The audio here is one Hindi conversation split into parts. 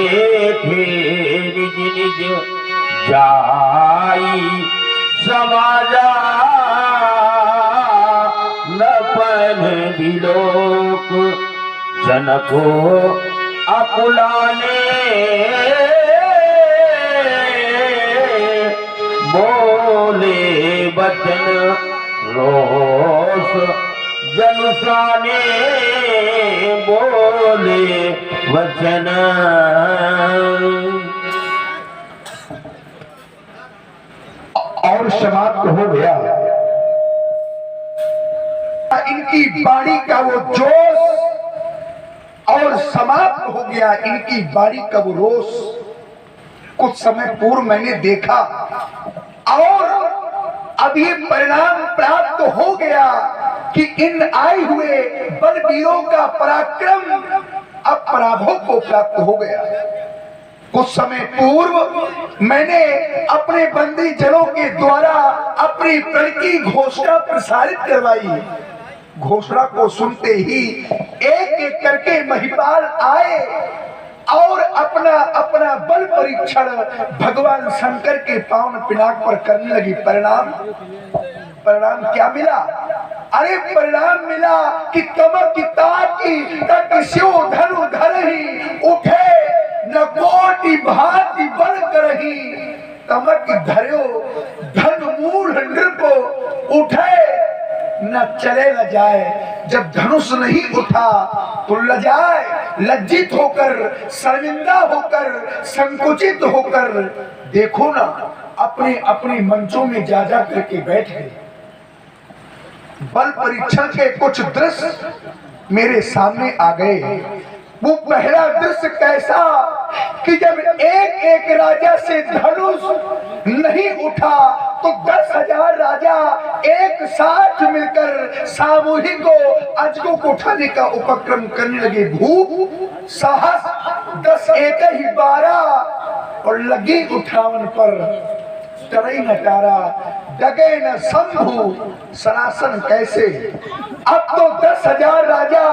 थे निज निज जाई समाजा नपन बिलोक जनको अकुलाने बोले वचन रोष जनसाने बोले वचन। और समाप्त हो गया इनकी बाणी का वो जोश और समाप्त हो गया इनकी बाणी का वो रोष। कुछ समय पूर्व मैंने देखा और अब ये परिणाम प्राप्त हो गया कि इन आए हुए बलवीरों का पराक्रम अब पराभव को प्राप्त हो गया। कुछ समय पूर्व मैंने अपने बंदी जनों के द्वारा अपनी प्रण की घोषणा प्रसारित करवाई। घोषणा को सुनते ही एक एक करके महिपाल आए और अपना अपना बल परीक्षण भगवान शंकर के पावन पिनाक पर करने लगी। परिणाम क्या मिला? अरे परिणाम मिला कि कमर की ताकि शिव धनु धरहि उठे न कोटि भांति बल करहि। कमर की धर्यो धन मूल नृप उठे न चले न जाए। जब धनुष नहीं उठा तो लजाए, लज्जित होकर, शर्मिंदा होकर, संकुचित होकर देखो ना अपने अपने मंचों में जा जा करके बैठ गए। बल परीक्षण के कुछ दृश्य मेरे सामने आ गए। वो पहला दृश्य कैसा कि जब एक एक राजा से धनुष नहीं उठा तो 10,000 राजा एक साथ मिलकर सामूहिक अजगों को उठाने का उपक्रम करने लगे। भूप साहस 10 एक ही 12 और लगी उठावन पर तरई न तारा डगे न शंभु सनासन कैसे। अब तो 10,000 राजा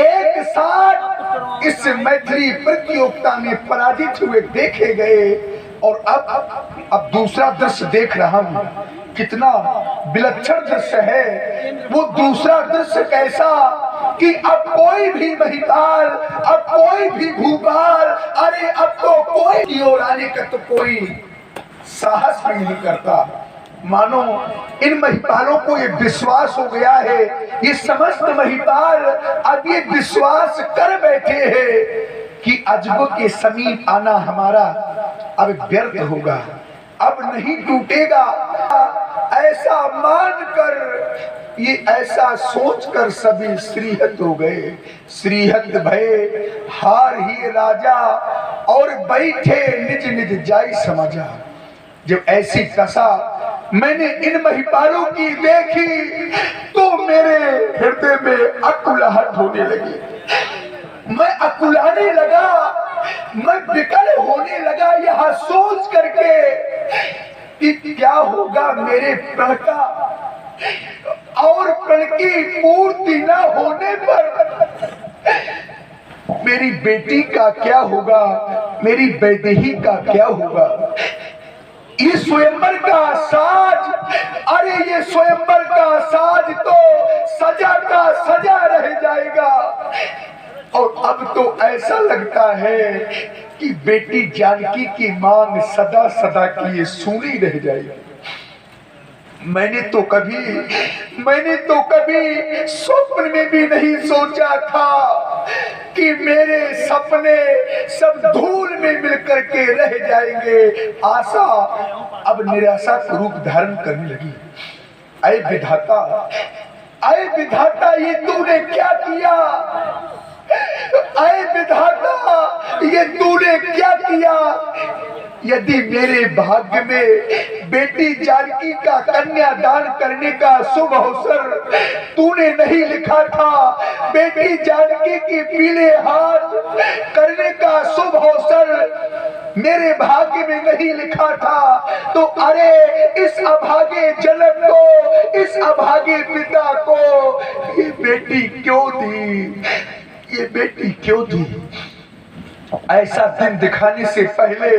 एक साथ इस मैत्री प्रतियोगिता में पराजित हुए देखे गए। और अब दूसरा दृश्य देख रहा हूं, कितना विलक्षण दृश्य है। वो दूसरा दृश्य कैसा कि अब कोई भी महिपाल, अब कोई भी भूपाल, अरे अब तो कोई की ओर आने का तो कोई साहस भी नहीं करता। मानो इन महिपालों को ये विश्वास हो गया है, ये समस्त महिपाल अब ये विश्वास कर बैठे हैं कि अजब के समीप आना हमारा अब व्यर्थ होगा, अब नहीं टूटेगा। ऐसा मानकर, ये ऐसा सोचकर सभी श्रीहत हो गए। श्रीहत भय हार ही राजा और बैठे निज निज जाई समझा। जब ऐसी दशा मैंने इन महिपालों की देखी तो मेरे हृदय में अकुलाहट होने लगी। मैं अकुलाने लगा, मैं विकल होने लगा यह सोच करके कि क्या होगा मेरे प्रण का, और प्रण की पूर्ति न होने पर मेरी बेटी का क्या होगा, मेरी वैदेही का क्या होगा। ये स्वयंवर का साज, अरे ये स्वयंवर का साज तो सजा का सजा रह जाएगा। और अब तो ऐसा लगता है कि बेटी जानकी की मांग सदा सदा के लिए सुनी रह जाएगी। मैंने तो कभी स्वप्न में भी नहीं सोचा था कि मेरे सपने सब धूल में मिलकर के रह जाएंगे। आशा अब निराशा का रूप धारण करने लगी। ऐ विधाता ये तूने क्या किया? ऐ विधाता ये तूने क्या किया? यदि मेरे भाग्य में बेटी जानकी का कन्यादान करने का शुभ अवसर तूने नहीं लिखा था, बेटी जानकी की पीले हाथ करने का शुभ अवसर मेरे भाग्य में नहीं लिखा था, तो अरे इस अभागे जनक को, इस अभागे पिता को ये बेटी क्यों दी? ये बेटी क्यों दी? ऐसा दिन दिखाने से पहले,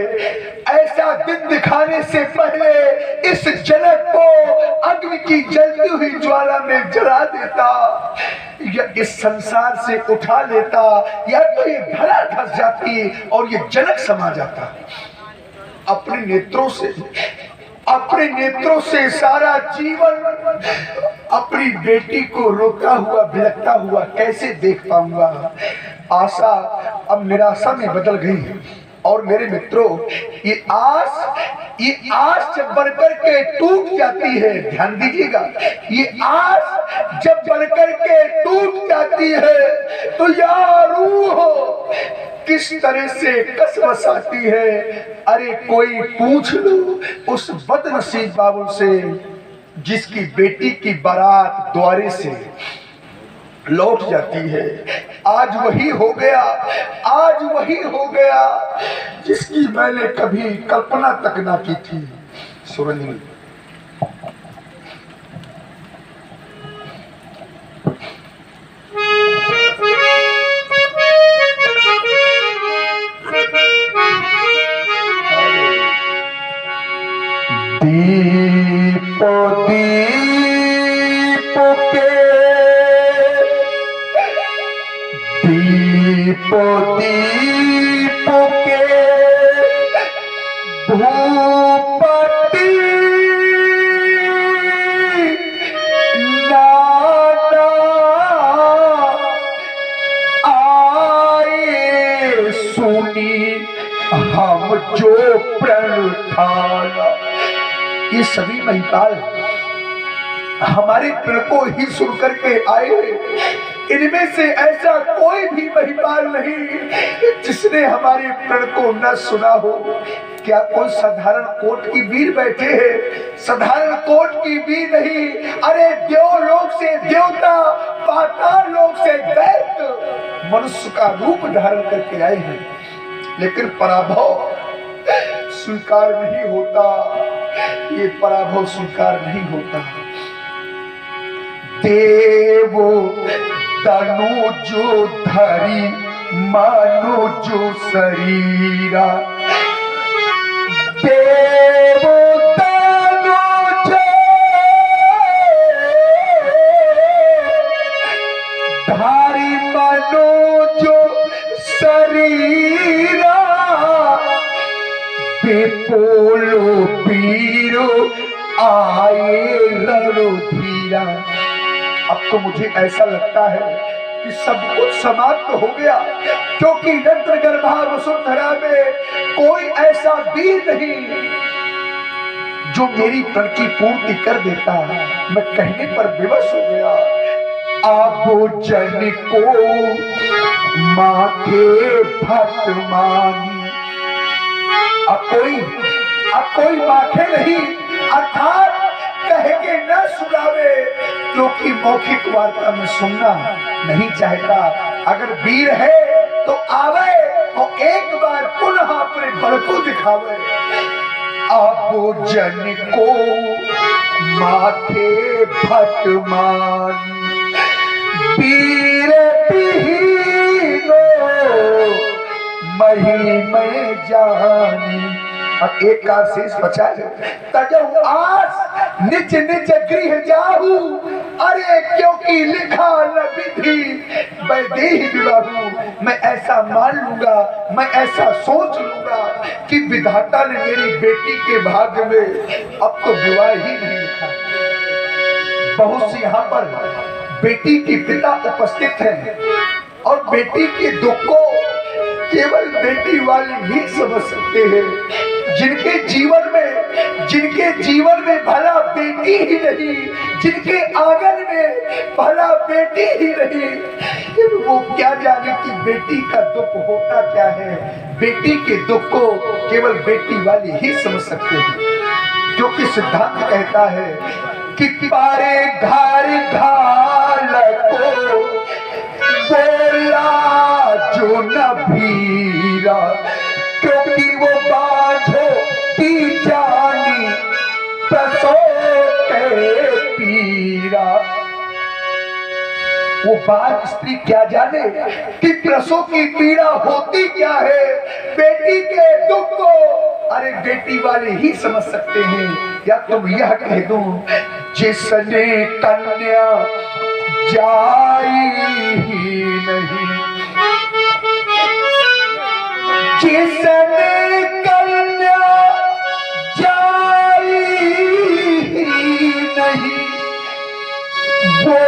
ऐसा दिन दिखाने से पहले इस जनक को अग्नि की जलती हुई ज्वाला में जला देता, या इस संसार से उठा लेता, या तो ये धरा धस जाती और ये जनक समा जाता। अपने नेत्रों से सारा जीवन अपनी बेटी को रोता हुआ बिलखता हुआ कैसे देख पाऊंगा। आशा अब निराशा में बदल गई। और मेरे मित्रों, ये आस जब बनकर के टूट जाती है, ध्यान दीजिएगा, ये आस जब बनकर के टूट जाती है तो यार रूह किस तरह से कसमस आती है। अरे कोई पूछ लो उस बदनसीब बाबू से जिसकी बेटी की बारात द्वारे से लौट जाती है। आज वही हो गया जिसकी मैंने कभी कल्पना तक ना की थी। सुरंगी दीप दीप के दीप दीप के भूपति नाना आए सुनी हम जो प्रण ठाना। ये सभी महिपाल हमारे प्रण को ही सुन करके आए। इनमें से ऐसा कोई भी महिपाल नहीं जिसने हमारे प्रण को न सुना हो। क्या कोई साधारण कोट की वीर बैठे हैं? साधारण कोट की वीर नहीं, अरे देवलोक से देवता, पाताल लोक से दैत्य मनुष्य का रूप धारण करके आए हैं। लेकिन पराभव स्वीकार नहीं होता, ये पराभव स्वीकार नहीं होता। देवो तनु जो धरी मानो जो शरीरा, देवो तनु जो धरी मानो जो शरीरा, बेपोलो पीरो आए रणधीरा। अब तो मुझे ऐसा लगता है कि सब कुछ समाप्त हो गया, क्योंकि नंद गर्भा वसुंधरा में कोई ऐसा वीर नहीं जो मेरी प्रण की पूर्ति कर देता। मैं कहने पर विवश हो गया। आबो जन को माथे भट मानी, अब कोई माथे नहीं, अर्थात कह के न सुनावे, क्योंकि मौखिक वार्ता में सुनना नहीं चाहता। अगर वीर है तो आवे और एक बार पुनः अपने बल को दिखावे। आबो जन को माथे भट मानी, वीर बिहीनो मही में जानी। अब एक का शेष बचा है, तजहु आस निज निज गृह जाहू, अरे क्योंकि लिखा न विधि वैदेही विवाहू। मैं ऐसा मान लूंगा, मैं ऐसा सोच लूंगा कि विधाता ने मेरी बेटी के भाग्य में अब तो विवाह ही नहीं लिखा। बहुत सी यहाँ पर बेटी के पिता उपस्थित हैं और बेटी के दुख को केवल बेटी वाले ही समझ सकते हैं। जिनके जीवन में भला बेटी ही नहीं, जिनके आंगन में भला बेटी ही नहीं, वो क्या जाने कि बेटी का दुख होता क्या है। बेटी के दुख को केवल बेटी वाले ही समझ सकते हैं, जो कि सिद्धांत कहता है कि पारे घर घाल को बोला जो न भीरा, क्योंकि वो बाझो की जानी प्रसो के पीरा। वो बाल स्त्री क्या जाने कि प्रसव की पीड़ा होती क्या है, बेटी के दुख को अरे बेटी वाले ही समझ सकते हैं। या तुम यह कह दो, जिसने कन्या जाई ही नहीं, जिसने कन्या जाई ही नहीं, वो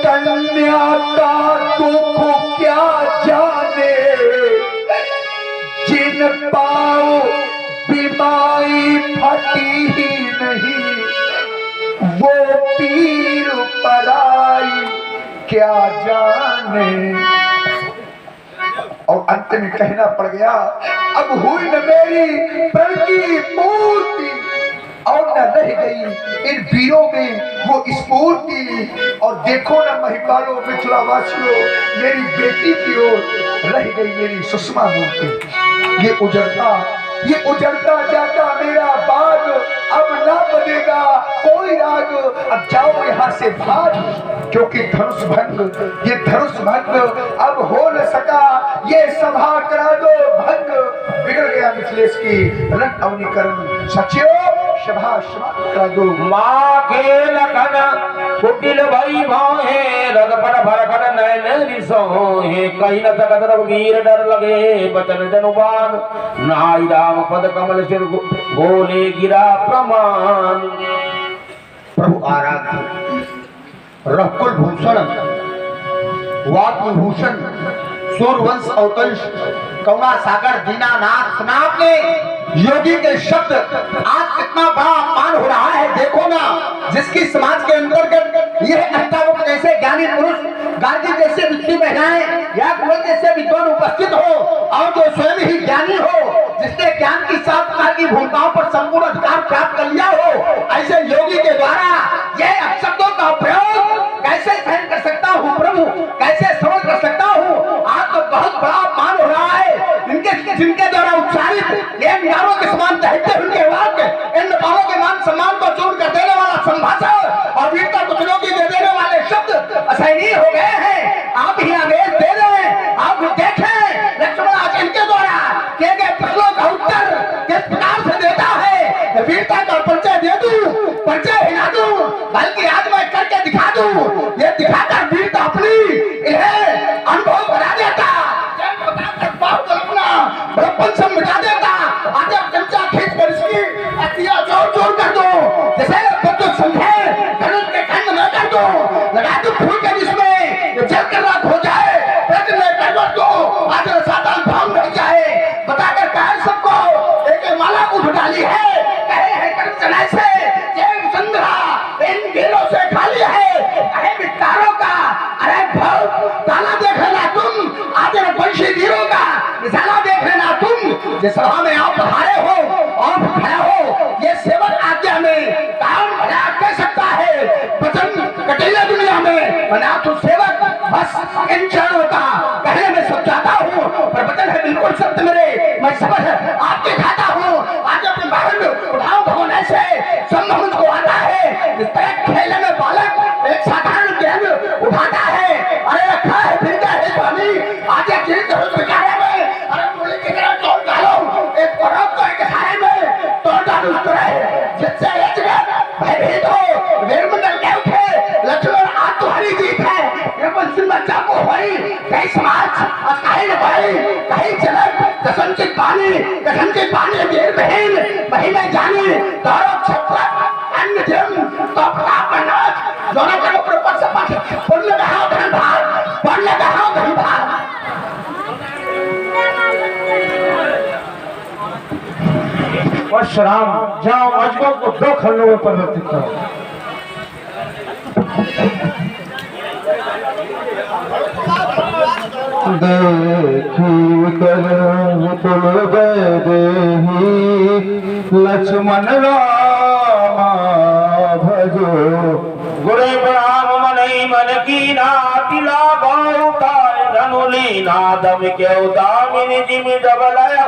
कन्या का दुख क्या जाने, जिन पाओ बीमारी फटी ही नहीं, वो पीर पराई क्या जाने। और अंत में कहना पड़ गया, अब हुई न मेरी प्रण की पूर्ति और न रह गई इन वीरों में वो स्फूर्ति। और देखो ना महिपालों मिथिला वासियों, मेरी बेटी की ओर रह गई मेरी सुषमा मूर्ति। ये उजड़ता जाता मेरा बाग, अब ना बनेगा कोई राग, अब जाओ यहाँ से भाग, क्योंकि धनुष भंग, ये धनुष भंग अब हो न सका, ये सभा करा दो भंग। बिगड़ गया मिथिलेश की रंग अवनीकरण, सचिव सभा समाप्त करा दो। माँ के लखन कुटिल भई भाहे, रगपट भरखन नैन रिसोहे, कहीं न सकत रघुवीर डर लगे, बचन जनुबान नाई राम पद कमल सिर बोले गिरा प्रमाण। प्रभु आराध्य रघुकुल भूषण वाग्भूषण सूर्यवंश अवतंश करुणा सागर दीनानाथ नाम ने योगी के शब्द आज कितना बड़ा अपमान हो रहा है। देखो ना, जिसकी समाज के अंतर्गत यह अष्टावक्र जैसे ज्ञानी पुरुष, गांधी जैसे विद्वान महिलाएं या कुल जैसे विद्वान उपस्थित हो और जो स्वयं ही ज्ञानी हो, जिसने ज्ञान की सात प्रकार की भूमिकाओं पर संपूर्ण अधिकार प्राप्त कर लिया हो, ऐसे योगी के द्वारा यह अपशब्दों का प्रयोग कैसे सहन कर सकता हूँ प्रभु, कैसे समझ कर सकता हूँ। आज तो बहुत बड़ा अपमान हो रहा है। जिनके द्वारा उच्चारित ये मीनारों के समान दहकते उनके वाक्य, इन बालों के मान सम्मान को चूर कर देने वाला संभाषण और वीरता को चुनौती दे देने वाले शब्द असहनीय हो गए हैं। आप ही आदेश दे रहे हैं, आप देखें लक्ष्मण आज इनके द्वारा किए गए प्रश्नों का उत्तर किस प्रकार से देता है। वीरता का परिचय दे दूं, परिचय हिला दूं, बल्कि आज मैं करके दिखा दूं, ये दिखाकर वीरता अपनी इन्हें अनुभव करा देता, बड़प्पन से मिटा देता। आज अब चमचा खींच कर इसकी अतिया जोर जोर कर दो, जैसे बच्चों समझे धनुष के खंड में कर दो, लगा दो फूल के जिसमें जल कर राख हो जाए, प्रतिलय कर दो, आज सातान भाव मिल जाए। बताकर कहे सबको एक माला उठ डाली है, कहे है कर्म चढ़ाई से जय संग्रह इन वीरों से खाली है, कहे विचारों का अरे भाव ताला देख लेना तुम, आज वंशी वीरों का निशाना देख लेना तुम। जिस सभा में आप पधारे हो और खड़े हो, ये सेवक आज्ञा में काम भला कह सकता है। वचन कटेले दुनिया में मैंने आप तो सेवक बस इन चरणों का कहने में सब चाहता हूँ, पर वचन है बिल्कुल सत्य मेरे, मैं समझ आपके खाता हूँ। आज अपने बाहर में उठाओ भगवान ऐसे संभव को आता है, इस तरह खेले में बालक एक साधारण गेंद उठाता है, अरे रखा है फिरता है स्वामी, आज एक चीज जरूर विचारे में, अरे मुरली की तरह तोड़ डालो, एक पर्वत को एक सारे में तोड़ डालो, जिससे एक भयभीत हो वीरमंडल के उठे लक्ष्मण आज तुम्हारी जीत है। ये बंसी बच्चा को हुई कई समाज आज कहीं न भाई कहीं चलक कसम की पानी वीर बहन वही में जानी गौरव छत्र अन्य जम तो नाच दोनों का ऊपर से पाठ बोलने का हाथ धन भार परशुराम जाओ अजगों को 2 खंडों में परिवर्तित करो। लक्ष्मण रामा भजो गुरे ब्राह्म मन की नातिला गौता धनुली ना दम के दामिनी जिमि डबलाया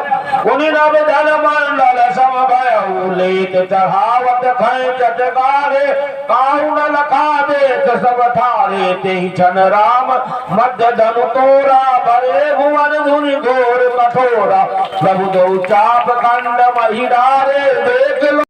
उनि नव धन मंडल सम भयो लेत चढ़ावत खै चटकारे काहू न लखा देत सब थारे तेहि छन राम मध्य धनु तोरा भरे भुवन धुनि घोर कठोरा प्रभु दो चाप खंड महिडारे देख लो